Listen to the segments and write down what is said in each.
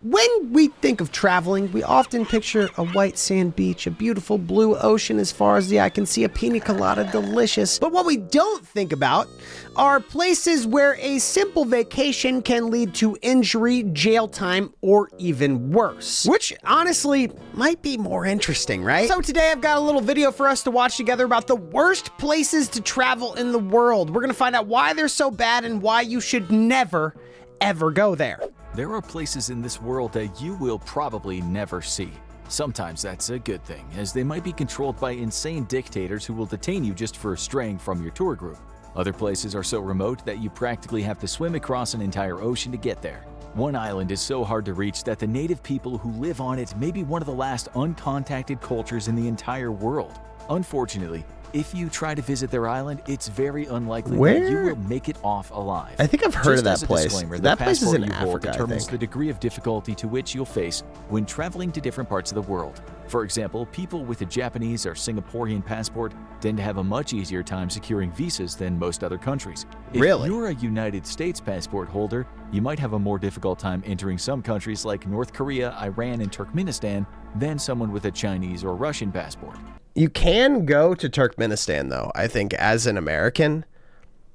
When we think of traveling, we often picture a white sand beach, a beautiful blue ocean as far as the eye can see, a pina colada delicious. But what we don't think about are places where a simple vacation can lead to injury, jail time, or even worse. Which honestly might be more interesting, right? So today I've got a little video for us to watch together about the worst places to travel in the world. We're gonna find out why they're so bad and why you should never, ever go there. There are places in this world that you will probably never see. Sometimes that's a good thing, as they might be controlled by insane dictators who will detain you just for straying from your tour group. Other places are so remote that you practically have to swim across an entire ocean to get there. One island is so hard to reach that the native people who live on it may be one of the last uncontacted cultures in the entire world. Unfortunately, if you try to visit their island, it's very unlikely that you will make it off alive. I think I've heard of that place. That place is in Africa, Africa, determines the degree of difficulty to which you'll face when traveling to different parts of the world. For example, people with a Japanese or Singaporean passport tend to have a much easier time securing visas than most other countries. If you're a United States passport holder, you might have a more difficult time entering some countries like North Korea, Iran, and Turkmenistan than someone with a Chinese or Russian passport. You can go to Turkmenistan, though, I think, as an American,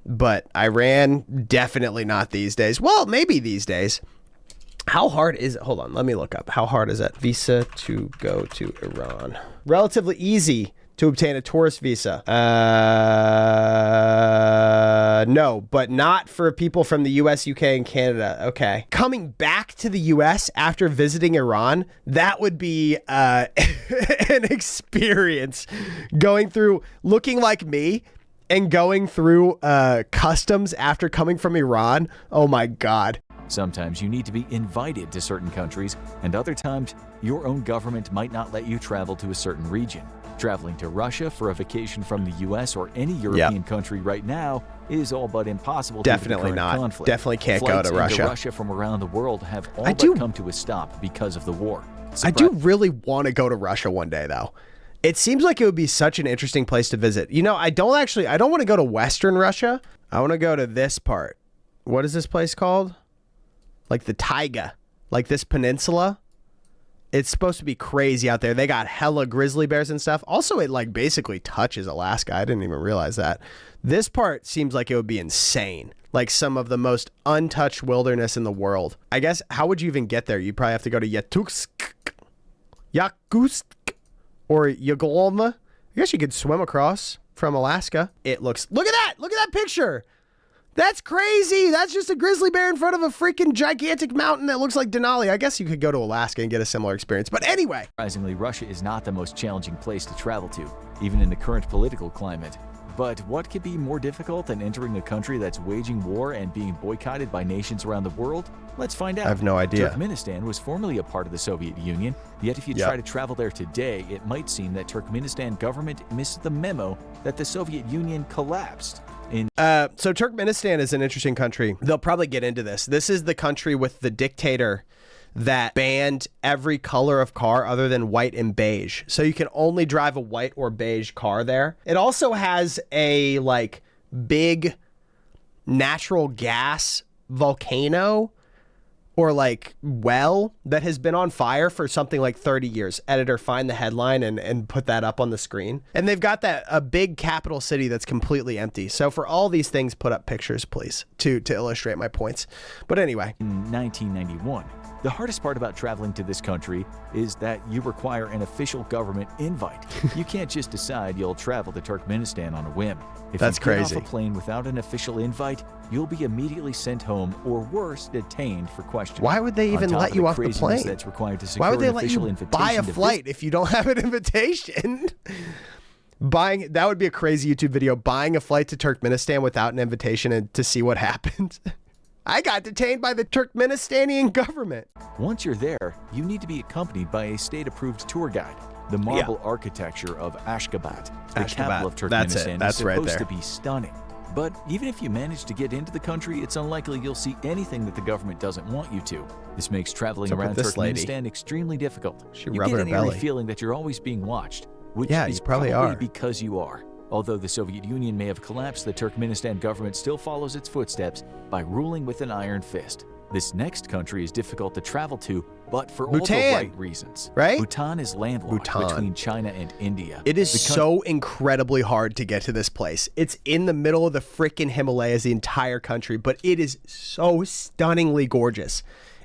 but Iran, definitely not these days. Well, maybe these days. How hard is it? Hold on, let me look up. How hard is that visa to go to Iran? Relatively easy to obtain a tourist visa. No, but not for people from the US, UK, and Canada. Okay. Coming back to the US after visiting Iran, that would be an experience. Going through, looking like me, and going through customs after coming from Iran. Oh my God. Sometimes you need to be invited to certain countries, and other times your own government might not let you travel to a certain region. Traveling to Russia for a vacation from the US or any European country right now is all but impossible. Definitely not. Conflict. Definitely can't Flights go to Russia. Into Russia from around the world have all but come to a stop because of the war. I do really want to go to Russia one day, though. It seems like it would be such an interesting place to visit. You know, I don't want to go to Western Russia. I want to go to this part. What is this place called? Like the taiga, like this peninsula. It's supposed to be crazy out there. They got hella grizzly bears and stuff. Also, it like basically touches Alaska. I didn't even realize that. This part seems like it would be insane. Like some of the most untouched wilderness in the world. I guess, how would you even get there? You'd probably have to go to Yakutsk or Yagolma. I guess you could swim across from Alaska. It looks, look at that picture. That's crazy. That's just a grizzly bear in front of a freaking gigantic mountain that looks like Denali. I guess you could go to Alaska and get a similar experience. But anyway. Surprisingly, Russia is not the most challenging place to travel to, even in the current political climate. But what could be more difficult than entering a country that's waging war and being boycotted by nations around the world? Let's find out. I have no idea. Turkmenistan was formerly a part of the Soviet Union, yet if you try to travel there today, it might seem that Turkmenistan government missed the memo that the Soviet Union collapsed. So Turkmenistan is an interesting country. They'll probably get into this. This is the country with the dictator that banned every color of car other than white and beige. So you can only drive a white or beige car there. It also has a like big natural gas volcano or like well that has been on fire for something like 30 years. Editor, find the headline and put that up on the screen. And they've got a big capital city that's completely empty. So for all these things, put up pictures, please, to illustrate my points. But anyway. In 1991, the hardest part about traveling to this country is that you require an official government invite. You can't just decide you'll travel to Turkmenistan on a whim. If That's you get crazy. off a plane without an official invite, you'll be immediately sent home or worse, detained for questioning. Why would they even let you off the plane? That's required to secure Why would they an let official you invitation buy a flight if you don't have an invitation? That would be a crazy YouTube video, buying a flight to Turkmenistan without an invitation and to see what happens. I got detained by the Turkmenistanian government. Once you're there, you need to be accompanied by a state-approved tour guide. The marble architecture of Ashgabat, the capital of Turkmenistan, is supposed to be stunning. But even if you manage to get into the country, it's unlikely you'll see anything that the government doesn't want you to. This makes traveling around Turkmenistan extremely difficult. You get an eerie feeling that you're always being watched, which is probably because you are. Although the Soviet Union may have collapsed, the Turkmenistan government still follows its footsteps by ruling with an iron fist. This next country is difficult to travel to, but for all the Bhutan, right reasons. right? Bhutan is landlocked between China and India. It is so incredibly hard to get to this place. It's in the middle of the freaking Himalayas, the entire country, but it is so stunningly gorgeous.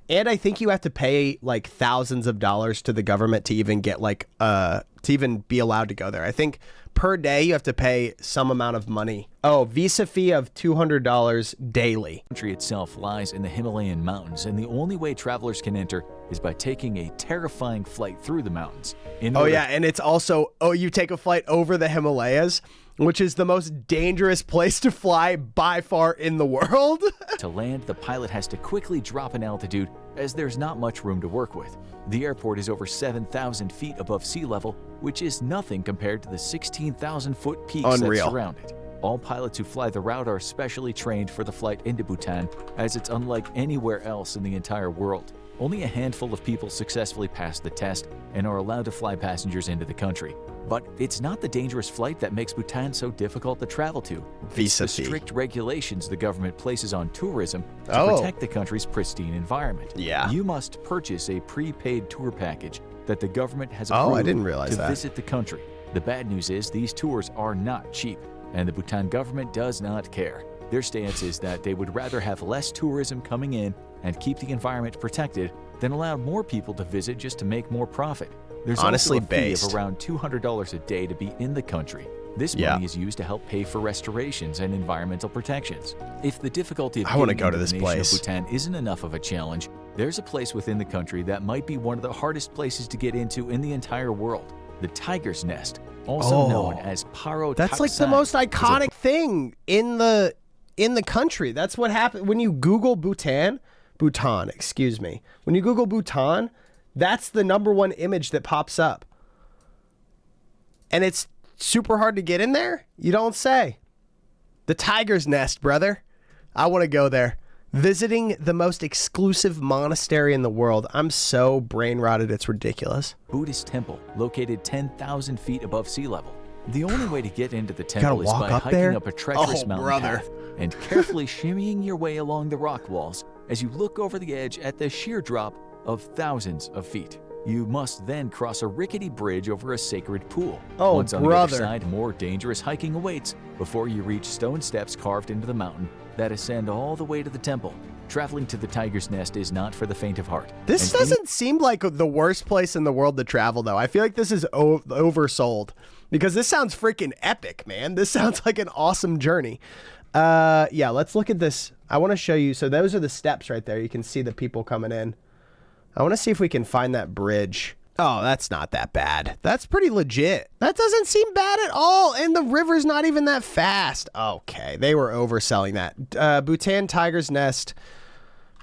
And I think you have to pay like thousands of dollars to the government to even get like to even be allowed to go there. I think per day you have to pay some amount of money. Oh, visa fee of $200 daily. The country itself lies in the Himalayan mountains, and the only way travelers can enter is by taking a terrifying flight through the mountains. And it's also, you take a flight over the Himalayas, which is the most dangerous place to fly by far in the world. To land, the pilot has to quickly drop in altitude as there's not much room to work with. The airport is over 7,000 feet above sea level, which is nothing compared to the 16,000-foot peaks that surround it. All pilots who fly the route are specially trained for the flight into Bhutan, as it's unlike anywhere else in the entire world. Only a handful of people successfully pass the test and are allowed to fly passengers into the country. But it's not the dangerous flight that makes Bhutan so difficult to travel to. It's the strict regulations the government places on tourism to protect the country's pristine environment. Yeah. You must purchase a prepaid tour package that the government has approved to visit the country. The bad news is these tours are not cheap, and the Bhutan government does not care. Their stance is that they would rather have less tourism coming in and keep the environment protected than allow more people to visit just to make more profit. There's also a fee of around $200 a day to be in the country. This money is used to help pay for restorations and environmental protections. If the difficulty of getting into the nation of Bhutan isn't enough of a challenge, there's a place within the country that might be one of the hardest places to get into in the entire world. The Tiger's Nest, also known as Paro. That's like the most iconic thing in the country. That's what happened when you Google Bhutan, excuse me. When you Google Bhutan, that's the #1 image that pops up. And it's super hard to get in there? You don't say. The Tiger's Nest, brother. I want to go there. Visiting the most exclusive monastery in the world. I'm so brain rotted, it's ridiculous. Buddhist temple located 10,000 feet above sea level. The only way to get into the temple is by hiking up a treacherous mountain path and carefully shimmying your way along the rock walls as you look over the edge at the sheer drop of thousands of feet. You must then cross a rickety bridge over a sacred pool. Once on the other side, more dangerous hiking awaits before you reach stone steps carved into the mountain that ascend all the way to the temple. Traveling to the Tiger's Nest is not for the faint of heart. This doesn't seem like the worst place in the world to travel, though. I feel like this is oversold because this sounds freaking epic, man. This sounds like an awesome journey. Yeah, let's look at this. I want to show you. So those are the steps right there. You can see the people coming in. I want to see if we can find that bridge. Oh, that's not that bad. That's pretty legit. That doesn't seem bad at all. And the river's not even that fast. Okay, they were overselling that. Bhutan Tiger's Nest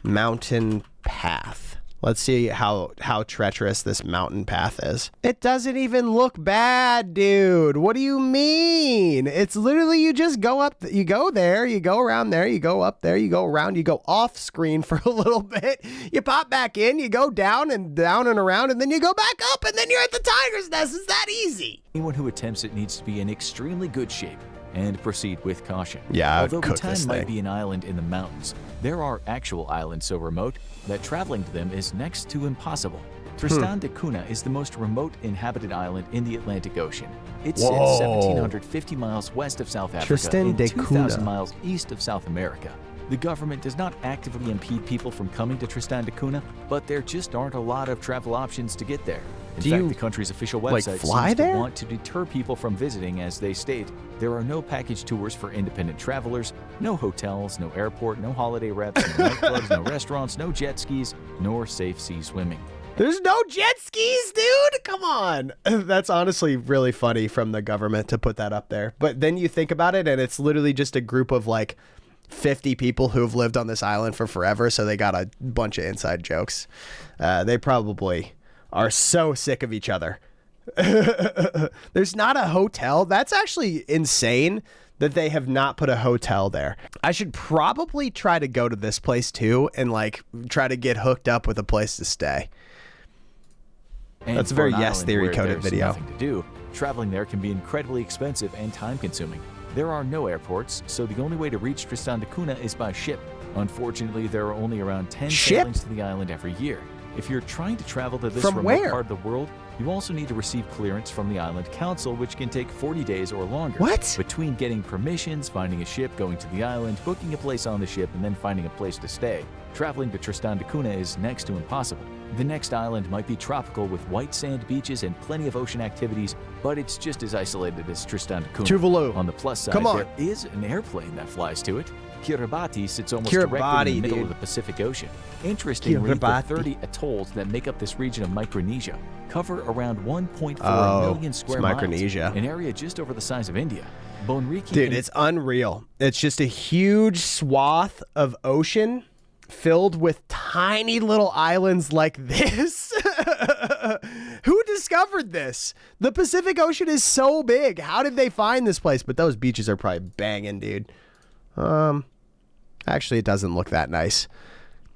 mountain path. Let's see how treacherous this mountain path is. It doesn't even look bad, dude. What do you mean? It's literally you just go up, you go there, you go around there, you go up there, you go around, you go off screen for a little bit, you pop back in, you go down and around, and then you go back up, and then you're at the Tiger's Nest. It's that easy. Anyone who attempts it needs to be in extremely good shape and proceed with caution. Yeah, although Bhutan might be an island in the mountains, there are actual islands so remote that traveling to them is next to impossible. Tristan da Cunha is the most remote inhabited island in the Atlantic Ocean. It sits 1,750 miles west of South Africa and 2,000 miles east of South America. The government does not actively impede people from coming to Tristan da Cunha, but there just aren't a lot of travel options to get there. In fact, the country's official website seems to want to deter people from visiting, as they state, there are no package tours for independent travelers, no hotels, no airport, no holiday reps, no nightclubs, no restaurants, no jet skis, nor safe sea swimming. There's no jet skis, dude! Come on! That's honestly really funny from the government to put that up there. But then you think about it, and it's literally just a group of like 50 people who've lived on this island for forever, so they got a bunch of inside jokes. They probably are so sick of each other. There's not a hotel. That's actually insane that they have not put a hotel there. I should probably try to go to this place too and like try to get hooked up with a place to stay. And that's a very Yes Theory coded video. Nothing to do. Traveling there can be incredibly expensive and time consuming. There are no airports, so the only way to reach Tristan da Cunha is by ship. Unfortunately, there are only around 10 Ship? sailings to the island every year. If you're trying to travel to this From remote where? part of the world, you also need to receive clearance from the island council, which can take 40 days or longer. What? Between getting permissions, finding a ship, going to the island, booking a place on the ship, and then finding a place to stay, traveling to Tristan da Cunha is next to impossible. The next island might be tropical with white sand beaches and plenty of ocean activities, but it's just as isolated as Tristan da Cunha. Tuvalu. On the plus side, Come on. there is an airplane that flies to it. Kiribati sits almost directly in the middle of the Pacific Ocean. Interestingly, the Kiribati. 30 atolls that make up this region of Micronesia cover around 1.4 million square it's miles, Micronesia. an area just over the size of India. Boreray Dude, it's unreal. It's just a huge swath of ocean filled with tiny little islands like this. Who discovered this? The Pacific Ocean is so big. How did they find this place? But those beaches are probably banging, dude. Actually, it doesn't look that nice.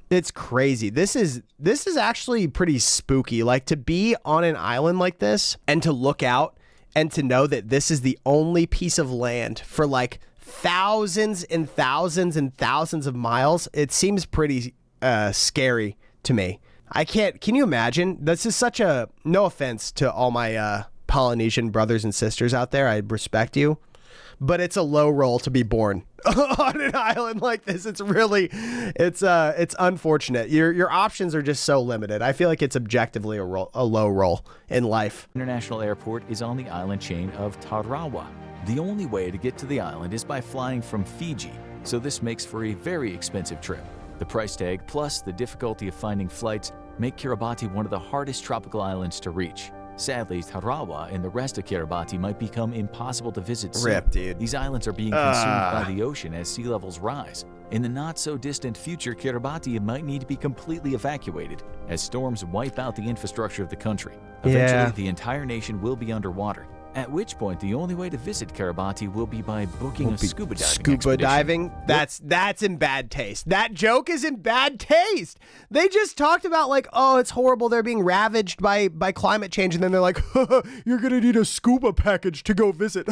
It's crazy. This is actually pretty spooky. Like, to be on an island like this and to look out and to know that this is the only piece of land for like thousands and thousands and thousands of miles, it seems pretty scary to me. Can you imagine? This is such a, no offense to all my Polynesian brothers and sisters out there, I respect you, but it's a low roll to be born on an island like this. It's really, it's unfortunate. Your options are just so limited. I feel like it's objectively a low roll in life. International airport is on the island chain of Tarawa. The only way to get to the island is by flying from Fiji, so this makes for a very expensive trip. The price tag plus the difficulty of finding flights make Kiribati one of the hardest tropical islands to reach. Sadly, Tarawa and the rest of Kiribati might become impossible to visit soon. Rip, dude. These islands are being consumed by the ocean as sea levels rise. In the not-so-distant future, Kiribati might need to be completely evacuated as storms wipe out the infrastructure of the country. Eventually, the entire nation will be underwater, at which point the only way to visit Kiribati will be by booking a scuba diving expedition. That's in bad taste. That joke is in bad taste. They just talked about like, oh, it's horrible, they're being ravaged by climate change, and then they're like, you're gonna need a scuba package to go visit.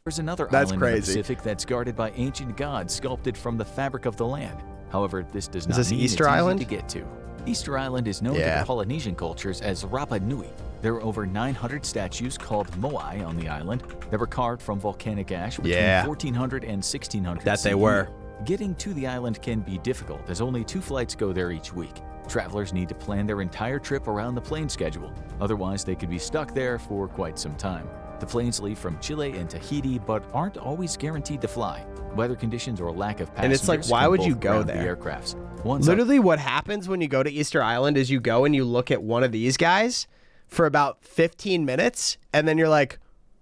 There's another island in the Pacific that's guarded by ancient gods sculpted from the fabric of the land. However, this does not mean Easter it's Island? easy to get to. Easter Island is known to the Polynesian cultures as Rapa Nui. There are over 900 statues called moai on the island that were carved from volcanic ash between 1400 and 1600 That CE. they were. Getting to the island can be difficult as only 2 flights go there each week. Travelers need to plan their entire trip around the plane schedule, otherwise they could be stuck there for quite some time. The planes leave from Chile and Tahiti but aren't always guaranteed to fly. Weather conditions or lack of passengers And it's like, why can would you both go ground there? The aircrafts. Literally what happens when you go to Easter Island is you go and you look at one of these guys for about 15 minutes, and then you're like,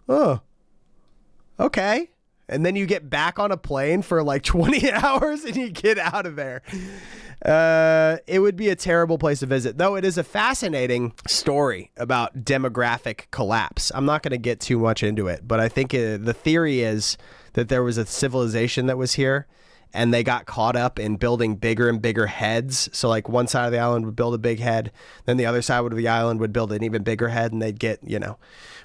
oh, okay. And then you get back on a plane for like 20 hours and you get out of there. It would be a terrible place to visit, though it is a fascinating story about demographic collapse. I'm not going to get too much into it, but I think the theory is that there was a civilization that was here, and they got caught up in building bigger and bigger heads. So like one side of the island would build a big head, then the other side of the island would build an even bigger head, and they'd get,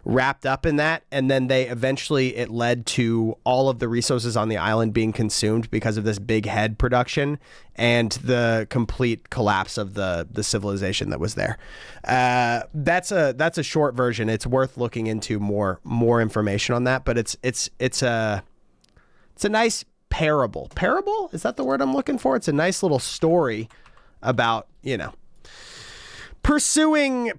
wrapped up in that. And then it led to all of the resources on the island being consumed because of this big head production and the complete collapse of the civilization that was there. That's a short version. It's worth looking into more information on that, but it's a nice parable. Parable? Is that the word I'm looking for? It's a nice little story about, pursuing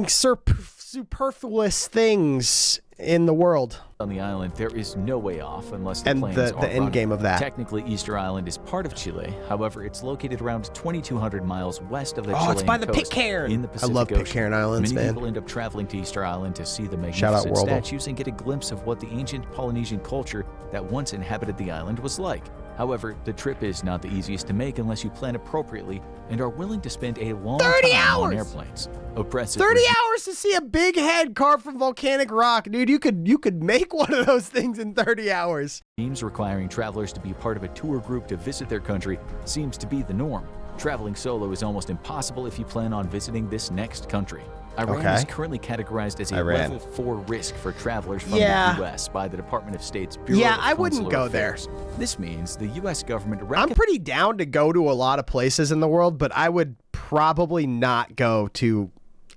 superfluous things in the world. On the island, there is no way off unless the And planes the are end running. game of that. Technically, Easter Island is part of Chile. However, it's located around 2,200 miles west of the Chilean it's by the coast Pitcairn. in the Pacific I love Ocean. Pitcairn Islands, Many man. people end up traveling to Easter Island to see the Shout out magnificent Worldle. statues and get a glimpse of what the ancient Polynesian culture that once inhabited the island was like. However, the trip is not the easiest to make unless you plan appropriately and are willing to spend a long 30 time on hours! airplanes. Oppressive 30 hours to see a big head carved from volcanic rock. Dude, you could make one of those things in 30 hours. regimes requiring travelers to be part of a tour group to visit their country seems to be the norm. Traveling solo is almost impossible if you plan on visiting this next country. Iran Okay. is currently categorized as a Iran. level 4 risk for travelers from Yeah. the U.S. by the Department of State's Bureau Yeah, of I wouldn't Consular go there. Affairs. This means the U.S. government I'm pretty down to go to a lot of places in the world, but I would probably not go to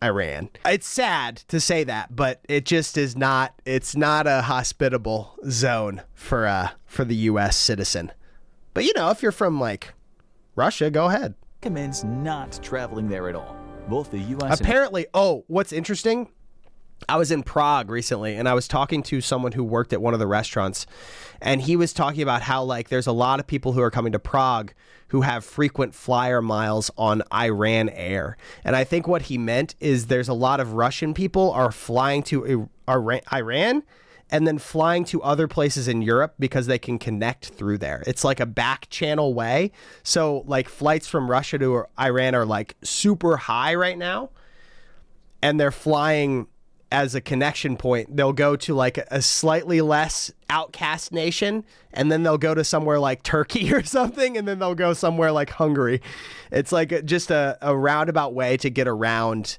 Iran. It's sad to say that, but it just is not. It's not a hospitable zone for the U.S. citizen. But you know, if you're from like Russia, go ahead. recommends not traveling there at all. Both the U.S. Apparently, what's interesting, I was in Prague recently and I was talking to someone who worked at one of the restaurants, and he was talking about how like there's a lot of people who are coming to Prague who have frequent flyer miles on Iran Air. And I think what he meant is there's a lot of Russian people are flying to Iran and then flying to other places in Europe because they can connect through there. It's like a back channel way. So like flights from Russia to Iran are like super high right now, and they're flying as a connection point. They'll go to like a slightly less outcast nation, and then they'll go to somewhere like Turkey or something, and then they'll go somewhere like Hungary. It's like just a roundabout way to get around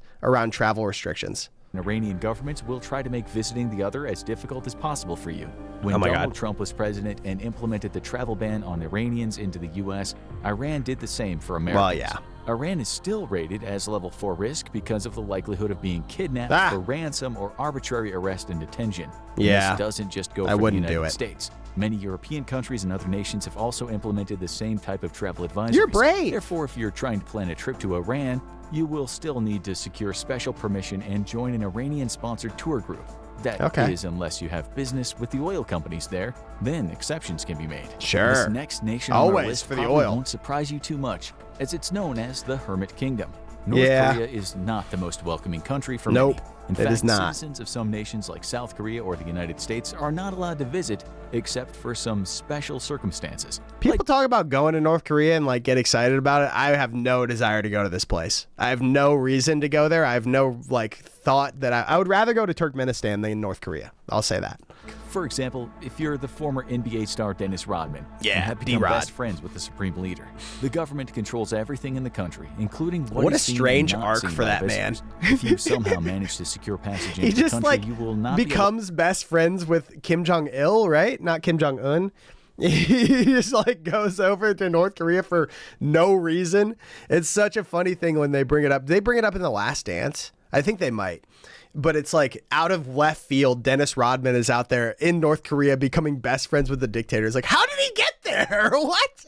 travel restrictions. Iranian governments will try to make visiting the other as difficult as possible for you. When Oh my Donald God. Trump was president and implemented the travel ban on Iranians into the U.S., Iran did the same for Americans. Well, yeah. Iran is still rated as level 4 risk because of the likelihood of being kidnapped for ransom or arbitrary arrest and detention. And Yeah. this doesn't just go I for the wouldn't do United it. States. Many European countries and other nations have also implemented the same type of travel advisories. You're brave. Therefore, if you're trying to plan a trip to Iran, you will still need to secure special permission and join an Iranian-sponsored tour group. That Okay. is, unless you have business with the oil companies there, then exceptions can be made. Sure. This next nation on our Always list for the probably oil. won't surprise you too much, as it's known as the Hermit Kingdom. North Yeah. Korea is not the most welcoming country for Nope, many. In it fact, is not. citizens of some nations like South Korea or the United States are not allowed to visit except for some special circumstances. People talk about going to North Korea and like get excited about it. I have no desire to go to this place. I have no reason to go there. I have no like thought that I would rather go to Turkmenistan than North Korea. I'll say that. For example, if you're the former NBA star Dennis Rodman Yeah, and have become D-Rod. best friends with the supreme leader, the government controls everything in the country, including what What is a seen strange and not arc seen for by that man. visitors. If you somehow manage to secure passage into He the just country, like you will not be able becomes best friends with Kim Jong-il, right? Not Kim Jong-un. He just like goes over to North Korea for no reason. It's such a funny thing when they bring it up. They bring it up in The Last Dance. I think they might. But it's like out of left field, Dennis Rodman is out there in North Korea becoming best friends with the dictator. It's like, how did he get there? What?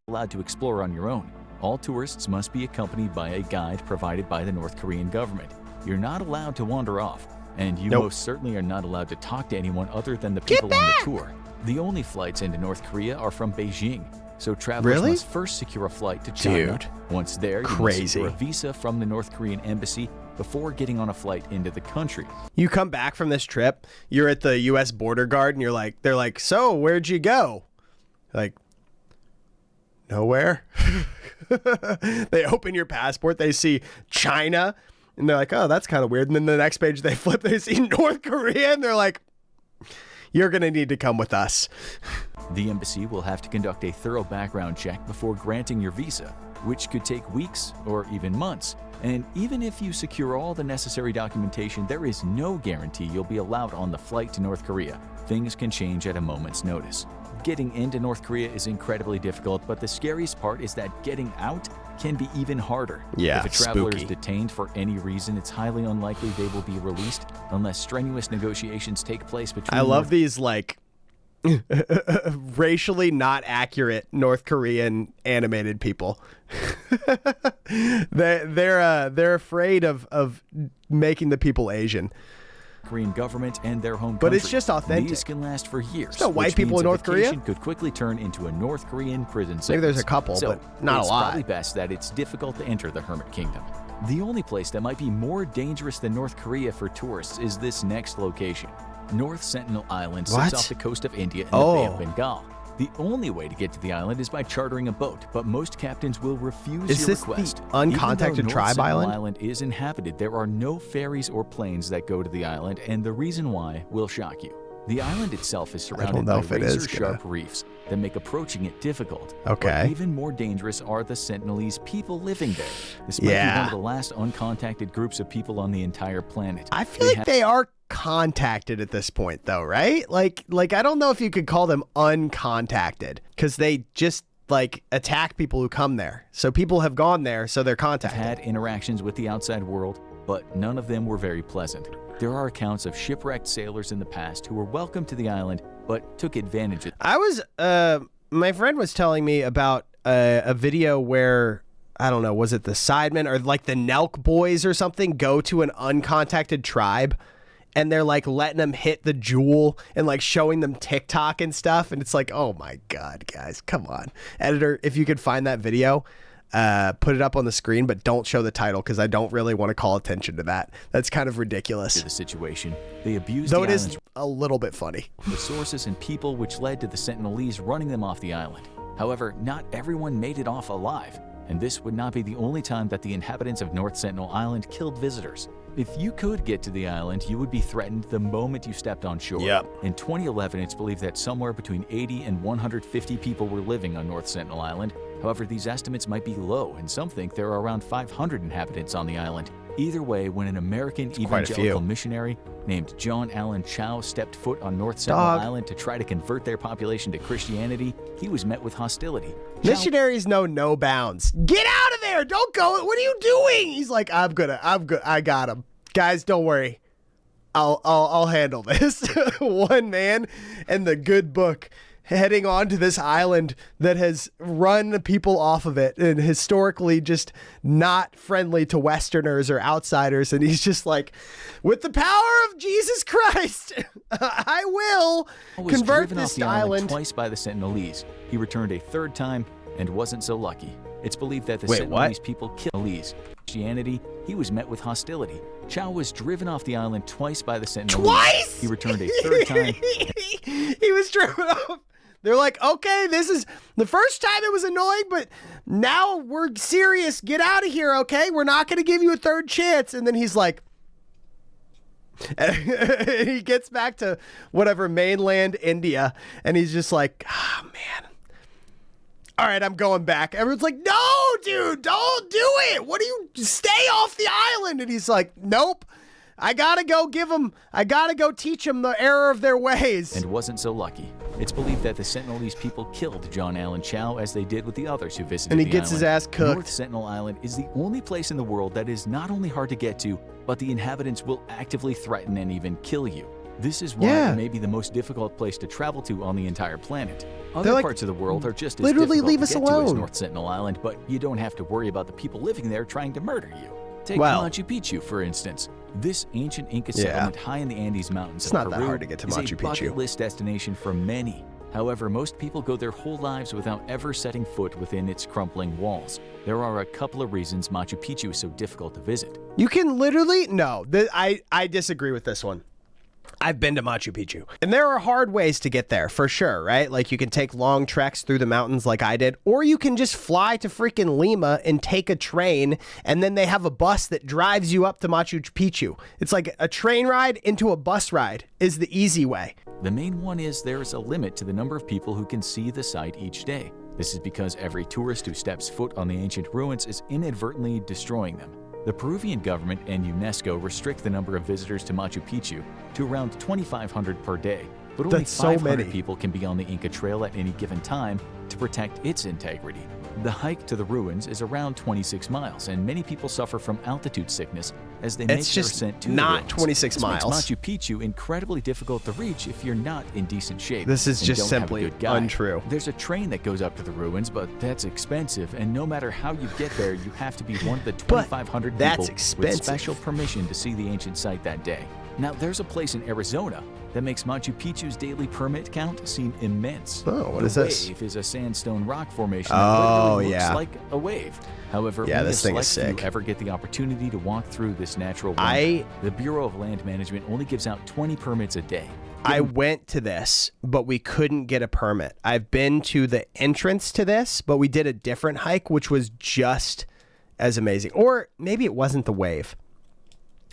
allowed to explore on your own. All tourists must be accompanied by a guide provided by the North Korean government. You're not allowed to wander off, and you Nope. most certainly are not allowed to talk to anyone other than the people on the tour. The only flights into North Korea are from Beijing, so travelers Really? must first secure a flight to China. Dude. Once there, you Crazy. must secure a visa from the North Korean embassy before getting on a flight into the country. You come back from this trip, you're at the U.S. border guard, and they're like, so where'd you go? Like, nowhere. They open your passport, they see China, and they're like, oh, that's kind of weird. And then the next page they flip, they see North Korea, and they're like, you're going to need to come with us. The embassy will have to conduct a thorough background check before granting your visa, which could take weeks or even months. And even if you secure all the necessary documentation, there is no guarantee you'll be allowed on the flight to North Korea. Things can change at a moment's notice. Getting into North Korea is incredibly difficult, but the scariest part is that getting out can be even harder. Yeah, If a traveler spooky. is detained for any reason, it's highly unlikely they will be released unless strenuous negotiations take place between I love these, like, racially not accurate North Korean animated people. They're afraid of making the people Asian. Korean government and their home But country. it's just authentic. These can last for years. no white which people means in a North Korea? vacation could quickly turn into a North Korean prison sentence. Maybe there's a couple, So, but not a it's lot. probably best that it's difficult to enter the Hermit Kingdom. The only place that might be more dangerous than North Korea for tourists is this next location. North Sentinel Island sits What? off the coast of India in the Bay of Oh. Bengal. The only way to get to the island is by chartering a boat, but most captains will refuse Is your this the request. uncontacted Even though tribe North Sentinel island? Island is inhabited, there are no ferries or planes that go to the island, and the reason why will shock you. The island itself is I don't surrounded know by if it is razor-sharp reefs that make approaching it difficult. Okay. But even more dangerous are the Sentinelese people living there. This might be one of the last uncontacted groups of people on the entire planet. I feel like they are contacted at this point, though, right? Like I don't know if you could call them uncontacted, because they just like attack people who come there. So people have gone there, so they're contacted. Had interactions with the outside world, but none of them were very pleasant. There are accounts of shipwrecked sailors in the past who were welcome to the island, but took advantage of it. My friend was telling me about a video where, I don't know, was it the Sidemen or like the Nelk boys or something go to an uncontacted tribe, and they're like letting them hit the jewel and like showing them TikTok and stuff. And it's like, oh my God, guys, come on. Editor, if you could find that video, put it up on the screen, but don't show the title, because I don't really want to call attention to that. That's kind of ridiculous. The situation. They abused Though the it is island's a little bit funny. resources and people, which led to the Sentinelese running them off the island. However, not everyone made it off alive, and this would not be the only time that the inhabitants of North Sentinel Island killed visitors. If you could get to the island, you would be threatened the moment you stepped on shore. Yep. In 2011, it's believed that somewhere between 80 and 150 people were living on North Sentinel Island. However, these estimates might be low, and some think there are around 500 inhabitants on the island. Either way, when an American evangelical missionary named John Allen Chow stepped foot on North Sentinel Island to try to convert their population to Christianity, he was met with hostility. Missionaries know no bounds. Get out of there! Don't go! What are you doing? He's like, I'm good. I got him. Guys, don't worry. I'll handle this. One man and the good book heading on to this island that has run people off of it and historically just not friendly to Westerners or outsiders. And he's just like, with the power of Jesus Christ, I will convert this island. Twice by the Sentinelese. He returned a third time and wasn't so lucky. It's believed that the Sentinelese people killed Sentinelese. Christianity, he was met with hostility. Chow was driven off the island twice by the Sentinelese. Twice? He returned a third time. He was driven off. They're like, okay, this is the first time it was annoying, but now we're serious. Get out of here, okay? We're not going to give you a third chance. And then he's like, he gets back to whatever, mainland India, and he's just like, ah, man. All right, I'm going back. Everyone's like, no, dude, don't do it. What do you, stay off the island? And he's like, nope. I gotta go teach them the error of their ways. And wasn't so lucky. It's believed that the Sentinelese people killed John Allen Chow, as they did with the others who visited the island. And he gets his ass cooked. North Sentinel Island is the only place in the world that is not only hard to get to, but the inhabitants will actively threaten and even kill you. This is why it may be the most difficult place to travel to on the entire planet. Other parts of the world are just as literally difficult leave us to get alone. to as North Sentinel Island, but you don't have to worry about the people living there trying to murder you. Take Machu Picchu, for instance. This ancient Inca settlement high in the Andes Mountains it's not that hard to get to Machu Picchu. Is a bucket list destination for many. However, most people go their whole lives without ever setting foot within its crumbling walls. There are a couple of reasons Machu Picchu is so difficult to visit. You can literally, no, I disagree with this one. I've been to Machu Picchu, and there are hard ways to get there for sure, right? Like you can take long treks through the mountains like I did, or you can just fly to freaking Lima and take a train, and then they have a bus that drives you up to Machu Picchu. It's like a train ride into a bus ride is the easy way. The main one is there is a limit to the number of people who can see the site each day. This is because every tourist who steps foot on the ancient ruins is inadvertently destroying them. The Peruvian government and UNESCO restrict the number of visitors to Machu Picchu to around 2,500 per day, but only 500 people can be on the Inca Trail at any given time to protect its integrity. The hike to the ruins is around 26 miles, and many people suffer from altitude sickness as they make their ascent to the ruins. 26 miles. This makes Machu Picchu incredibly difficult to reach if you're not in decent shape. This is just simply untrue. There's a train that goes up to the ruins, but that's expensive, and no matter how you get there, you have to be one of the 2,500 people with special permission to see the ancient site that day. Now, there's a place in Arizona that makes Machu Picchu's daily permit count seem immense. Oh, what is this? The wave is a sandstone rock formation that literally looks like a wave. However, only this thing is select sick. few ever get the opportunity to walk through this natural wonder. The Bureau of Land Management only gives out 20 permits a day. I went to this, but we couldn't get a permit. I've been to the entrance to this, but we did a different hike, which was just as amazing. Or maybe it wasn't the wave.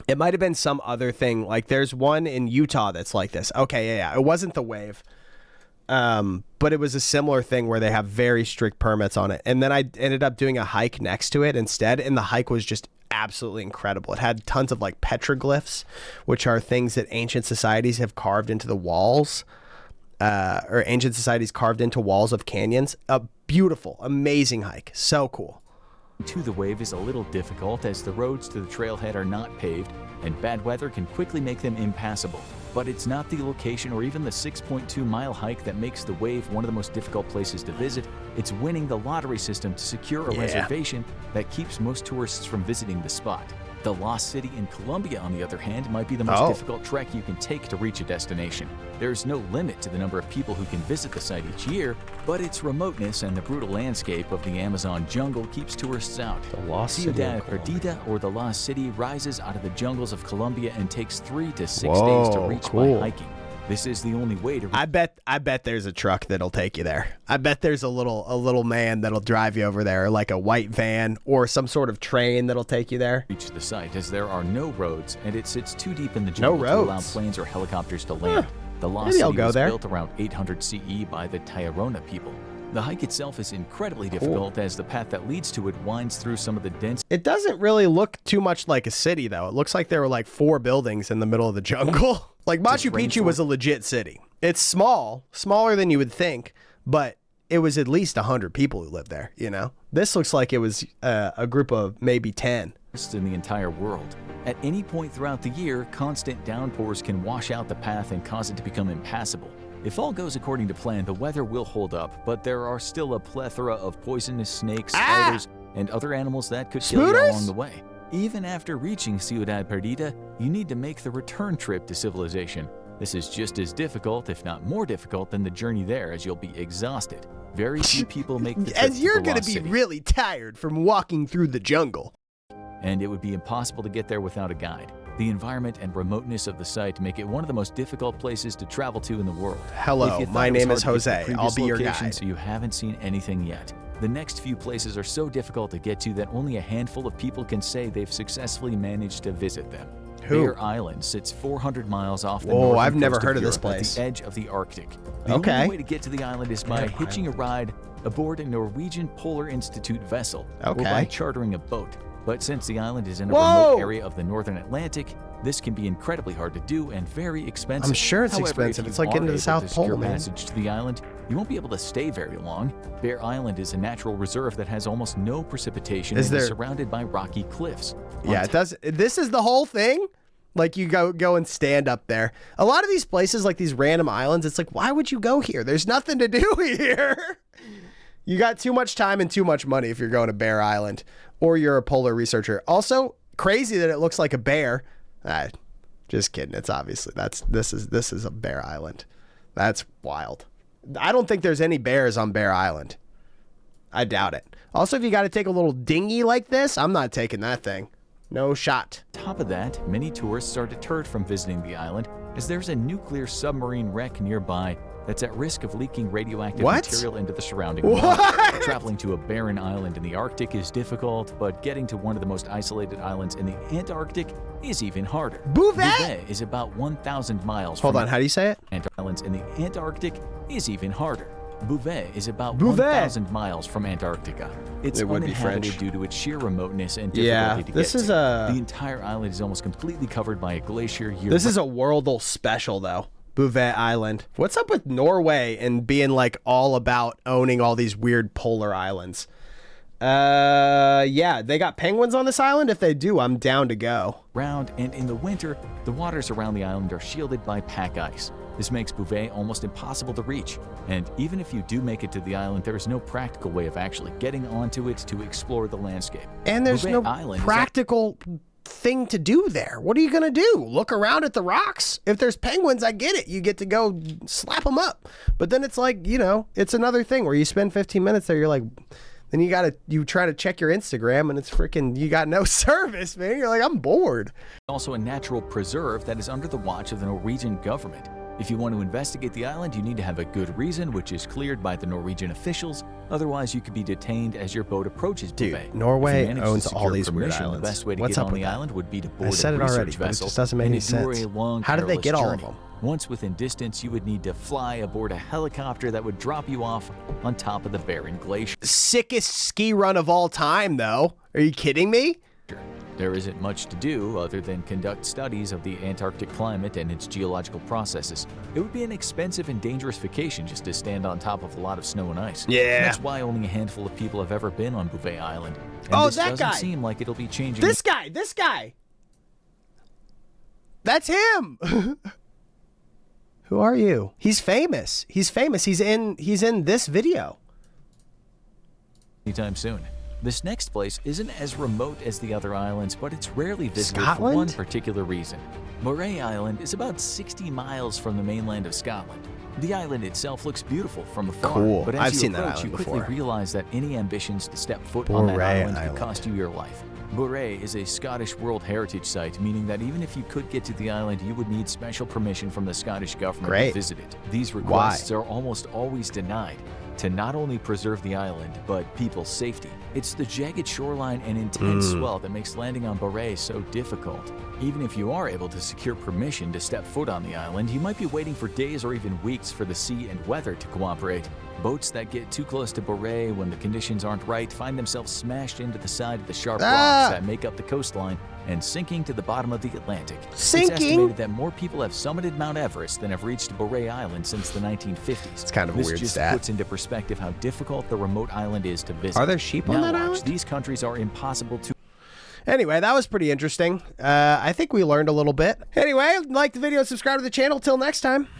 It might have been some other thing. Like there's one in Utah that's like this. Okay, yeah. It wasn't the wave. But it was a similar thing where they have very strict permits on it. And then I ended up doing a hike next to it instead. And the hike was just absolutely incredible. It had tons of like petroglyphs, which are things that ancient societies have carved into the walls, or ancient societies carved into walls of canyons. A beautiful, amazing hike. So cool. To the wave is a little difficult as the roads to the trailhead are not paved and bad weather can quickly make them impassable. But it's not the location or even the 6.2-mile hike that makes the wave one of the most difficult places to visit. It's winning the lottery system to secure a reservation that keeps most tourists from visiting the spot. The Lost City in Colombia, on the other hand, might be the most difficult trek you can take to reach a destination. There's no limit to the number of people who can visit the site each year, but its remoteness and the brutal landscape of the Amazon jungle keeps tourists out. The Lost City Ciudad Perdida, or the Lost City, rises out of the jungles of Colombia and takes 3 to 6 days to reach by hiking. This is the only way to I bet there's a truck that'll take you there. I bet there's a little man that'll drive you over there, or like a white van or some sort of train that'll take you there. Reach the site as there are no roads and it sits too deep in the jungle to allow planes or helicopters to land. The Lost City was built around 800 CE by the Tairona people. The hike itself is incredibly difficult as the path that leads to it winds through some of the dense... It doesn't really look too much like a city, though. It looks like there were like 4 buildings in the middle of the jungle. Like Machu Picchu was a legit city. It's small, smaller than you would think, but it was at least 100 people who lived there, you know? This looks like it was a group of maybe 10. In the entire world. At any point throughout the year, constant downpours can wash out the path and cause it to become impassable. If all goes according to plan, the weather will hold up, but there are still a plethora of poisonous snakes, spiders, and other animals that could kill you along the way. Even after reaching Ciudad Perdida, you need to make the return trip to civilization. This is just as difficult, if not more difficult, than the journey there, as you'll be exhausted. Very few people make the trip as you're going to be really tired from walking through the jungle. And it would be impossible to get there without a guide. The environment and remoteness of the site make it one of the most difficult places to travel to in the world. Hello, my name is Jose. I'll be your guide. So you haven't seen anything yet. The next few places are so difficult to get to that only a handful of people can say they've successfully managed to visit them. Boreray Island sits 400 miles off the northern I've never coast heard of this Europe place. At the edge of the Arctic. The only way to get to the island is by hitching a ride aboard a Norwegian Polar Institute vessel or by chartering a boat. But since the island is in a remote area of the northern Atlantic, this can be incredibly hard to do and very expensive. I'm sure it's expensive. It's like getting to the South Pole, man. Passage to the island, you won't be able to stay very long. Boreray Island is a natural reserve that has almost no precipitation and is surrounded by rocky cliffs. Yeah, it does. This is the whole thing. Like you go and stand up there. A lot of these places, like these random islands, it's like, why would you go here? There's nothing to do here. You got too much time and too much money if you're going to Boreray Island or you're a polar researcher. Also, crazy that it looks like a bear. Just kidding. It's obviously this is a bear island. That's wild. I don't think there's any bears on Boreray Island. I doubt it. Also, if you got to take a little dinghy like this, I'm not taking that thing. No shot. On top of that, many tourists are deterred from visiting the island as there's a nuclear submarine wreck nearby that's at risk of leaking radioactive material into the surrounding water. Traveling to a barren island in the Arctic is difficult, but getting to one of the most isolated islands in the Antarctic is even harder. Bouvet is about 1,000 miles Hold on, how do you say it? Islands in the Antarctic is even harder. Bouvet is about 1,000 miles from Antarctica. It's uninhabited due to its sheer remoteness and difficulty to get to. The entire island is almost completely covered by a glacier year-round. This is a worldal special, though. Bouvet Island. What's up with Norway and being like all about owning all these weird polar islands? Yeah, they got penguins on this island? If they do, I'm down to go. And in the winter, the waters around the island are shielded by pack ice. This makes Bouvet almost impossible to reach. And even if you do make it to the island, there is no practical way of actually getting onto it to explore the landscape. And there's no practical thing to do there. What are you gonna do? Look around at the rocks? If there's penguins, I get it. You get to go slap them up. But then it's like, you know, it's another thing where you spend 15 minutes there, you're like, then you try to check your Instagram and it's freaking, you got no service, man. You're like, I'm bored. Also a natural preserve that is under the watch of the Norwegian government. If you want to investigate the island, you need to have a good reason, which is cleared by the Norwegian officials. Otherwise, you could be detained as your boat approaches Bouvet. Dude, Norway If you manage to owns all secure these weird permission, islands. The best way to What's get up on with the that? island would be to I board said a it already, research but it vessel just doesn't make and any endure sense. a long, How did they perilous get all of journey. them? Once within distance, you would need to fly aboard a helicopter that would drop you off on top of the barren glacier. Sickest ski run of all time, though. Are you kidding me? There isn't much to do other than conduct studies of the Antarctic climate and its geological processes. It would be an expensive and dangerous vacation just to stand on top of a lot of snow and ice. Yeah. That's why only a handful of people have ever been on Bouvet Island. And Oh, this that doesn't guy. seem like it'll be changing. This guy. That's him. Who are you? He's famous. He's in this video. Anytime soon. This next place isn't as remote as the other islands, but it's rarely visited Scotland? for one particular reason. Boreray Island is about 60 miles from the mainland of Scotland. The island itself looks beautiful from afar, Cool. but as I've you seen that approach, island you quickly before. realize that any ambitions to step foot on that Boreray island Island. could cost you your life. Boreray is a Scottish World Heritage Site, meaning that even if you could get to the island, you would need special permission from the Scottish government Great. to visit it. These requests are almost always denied, to not only preserve the island, but people's safety. It's the jagged shoreline and intense swell that makes landing on Boreray so difficult. Even if you are able to secure permission to step foot on the island, you might be waiting for days or even weeks for the sea and weather to cooperate. Boats that get too close to Boreray when the conditions aren't right find themselves smashed into the side of the sharp rocks that make up the coastline and sinking to the bottom of the Atlantic. Sinking? It's estimated that more people have summited Mount Everest than have reached Boreray Island since the 1950s. It's kind of a weird This just stat. puts into perspective how difficult the remote island is to visit. Are there sheep on Now that watch, island? These countries are impossible to... Anyway, that was pretty interesting. I think we learned a little bit. Anyway, like the video, subscribe to the channel. Till next time.